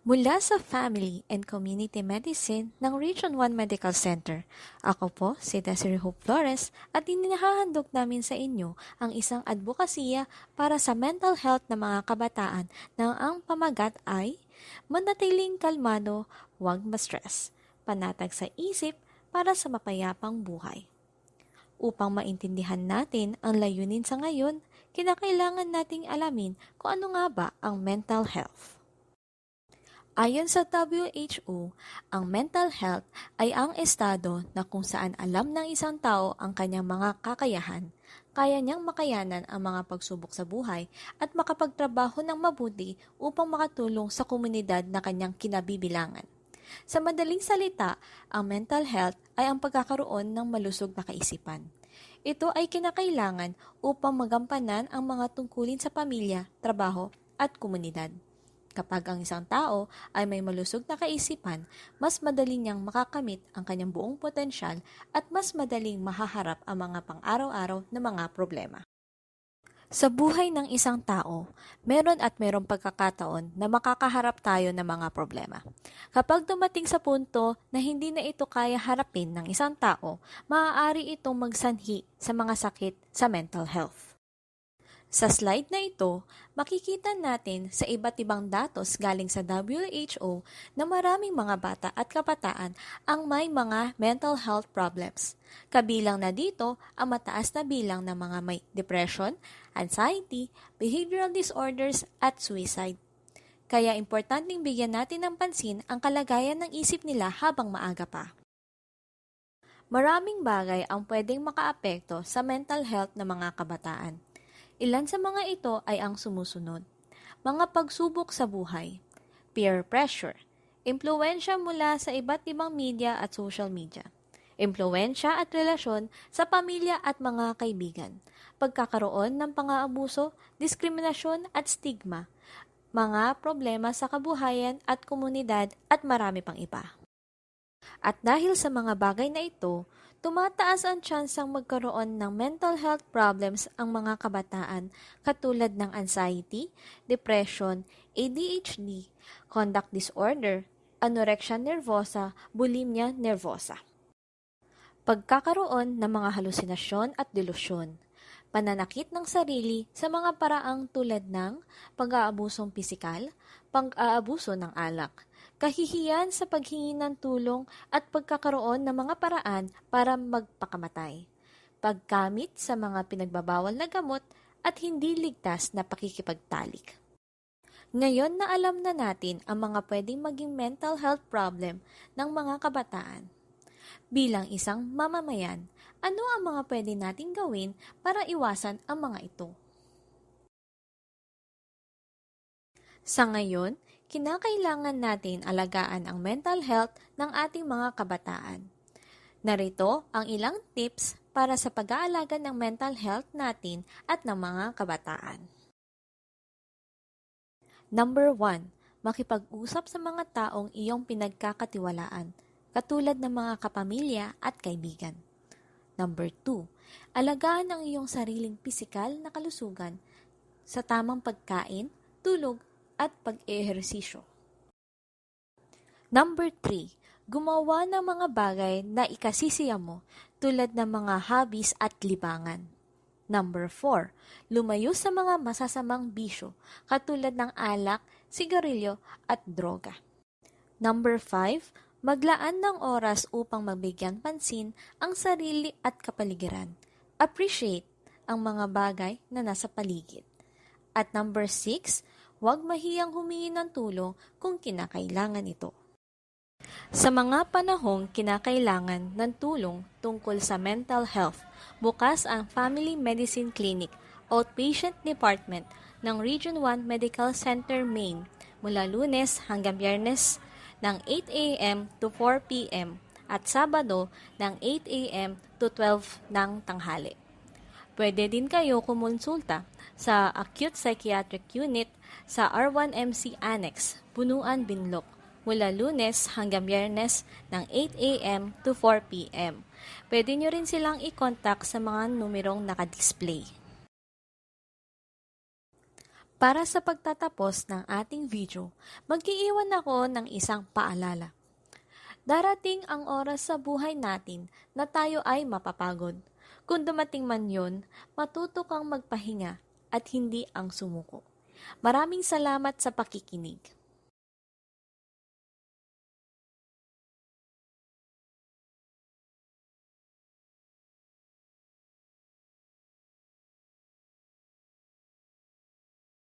Mula sa Family and Community Medicine ng Region 1 Medical Center. Ako po si Desiree Hope Flores at inihahandog namin sa inyo ang isang advokasya para sa mental health ng mga kabataan na ang pamagat ay manatiling kalmado, huwag ma-stress, panatag sa isip para sa mapayapang buhay. Upang maintindihan natin ang layunin sa ngayon, kinakailangan nating alamin kung ano nga ba ang mental health. Ayon sa WHO, ang mental health ay ang estado na kung saan alam ng isang tao ang kanyang mga kakayahan, kaya niyang makayanan ang mga pagsubok sa buhay at makapagtrabaho ng mabuti upang makatulong sa komunidad na kanyang kinabibilangan. Sa madaling salita, ang mental health ay ang pagkakaroon ng malusog na kaisipan. Ito ay kinakailangan upang magampanan ang mga tungkulin sa pamilya, trabaho at komunidad. Kapag ang isang tao ay may malusog na kaisipan, mas madali niyang makakamit ang kanyang buong potensyal at mas madaling mahaharap ang mga pang-araw-araw na mga problema. Sa buhay ng isang tao, merong pagkakataon na makakaharap tayo ng mga problema. Kapag dumating sa punto na hindi na ito kaya harapin ng isang tao, maaari itong magsanhi sa mga sakit sa mental health. Sa slide na ito, makikita natin sa iba't ibang datos galing sa WHO na maraming mga bata at kabataan ang may mga mental health problems. Kabilang na dito ang mataas na bilang ng mga may depression, anxiety, behavioral disorders at suicide. Kaya importanteng bigyan natin ng pansin ang kalagayan ng isip nila habang maaga pa. Maraming bagay ang pwedeng makaapekto sa mental health ng mga kabataan. Ilan sa mga ito ay ang sumusunod. Mga pagsubok sa buhay, peer pressure, impluwensya mula sa iba't ibang media at social media, impluwensya at relasyon sa pamilya at mga kaibigan, pagkakaroon ng pang-aabuso, diskriminasyon at stigma, mga problema sa kabuhayan at komunidad at marami pang iba. At dahil sa mga bagay na ito, tumataas ang tsansang magkaroon ng mental health problems ang mga kabataan katulad ng anxiety, depression, ADHD, conduct disorder, anorexia nervosa, bulimia nervosa. Pagkakaroon ng mga halusinasyon at delusyon, pananakit ng sarili sa mga paraang tulad ng pag-aabusong pisikal, pag-aabuso ng alak, kahihiyan sa paghingi ng tulong at pagkakaroon ng mga paraan para magpakamatay, paggamit sa mga pinagbabawal na gamot at hindi ligtas na pakikipagtalik. Ngayon na alam na natin ang mga pwedeng maging mental health problem ng mga kabataan. Bilang isang mamamayan, ano ang mga pwede nating gawin para iwasan ang mga ito? Sa ngayon, kinakailangan natin alagaan ang mental health ng ating mga kabataan. Narito ang ilang tips para sa pag-aalaga ng mental health natin at ng mga kabataan. Number 1. Makipag-usap sa mga taong iyong pinagkakatiwalaan, katulad ng mga kapamilya at kaibigan. Number 2. Alagaan ang iyong sariling pisikal na kalusugan sa tamang pagkain, tulog, at pag-ehersisyo. Number 3. Gumawa ng mga bagay na ikasisiya mo tulad ng mga hobbies at libangan. Number 4. Lumayo sa mga masasamang bisyo katulad ng alak, sigarilyo at droga. Number 5. Maglaan ng oras upang mabigyan pansin ang sarili at kapaligiran. Appreciate ang mga bagay na nasa paligid. At number 6. Huwag mahiyang humingi ng tulong kung kinakailangan ito. Sa mga panahong kinakailangan ng tulong tungkol sa mental health, bukas ang Family Medicine Clinic Outpatient Department ng Region 1 Medical Center, Maine, mula Lunes hanggang Biyernes ng 8 a.m. to 4 p.m. at Sabado ng 8 a.m. to 12 ng tanghali. Pwede din kayo kumonsulta sa Acute Psychiatric Unit sa R1MC Annex, Punuan, Binlok, mula Lunes hanggang Biyernes ng 8 a.m. to 4 p.m. Pwede nyo rin silang i-contact sa mga numerong nakadisplay. Para sa pagtatapos ng ating video, mag-iiwan ako ng isang paalala. Darating ang oras sa buhay natin na tayo ay mapapagod. Kung dumating man yon, matuto kang magpahinga at hindi ang sumuko. Maraming salamat sa pakikinig.